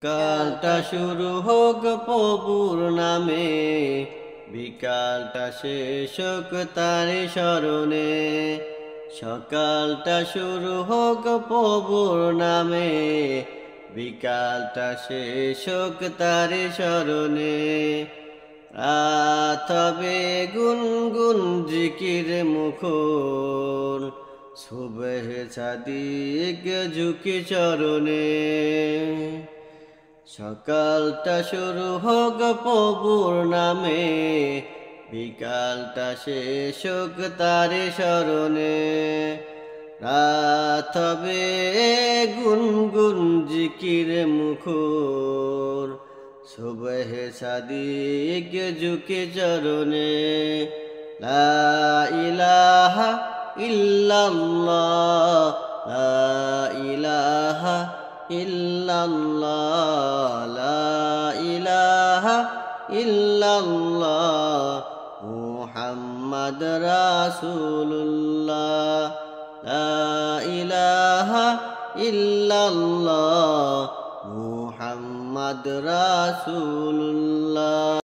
কালটা শুরু হোক প্রভুর নামে, বিকালটা শেষ হোক তারি স্মরণে। সকালটা শুরু হোক প্রভুর নামে, বিকালটা শেষ হোক তারি স্মরণে। তবে গুনগুন জিকির মুখর, সুবহ সাদিক ঝুঁকি চরণে। সকালটা শুরু হোক প্রভুর নামে, বিকালটা শেষ হোক তারি স্মরণে। রাত হবে গুনগুন জিকির মুখর, সুবহ সাদিক ঝুঁকি চরণে। লা ইলাহা ইল্লাল্লাহ, লা ইলাহা ইল্লাল্লাহ, লা ইলাহা ইল্লাল্লাহ, মুহাম্মদ রাসূলুল্লাহ। লা ইলাহা ইল্লাল্লাহ, মুহাম্মদ রাসূলুল্লাহ।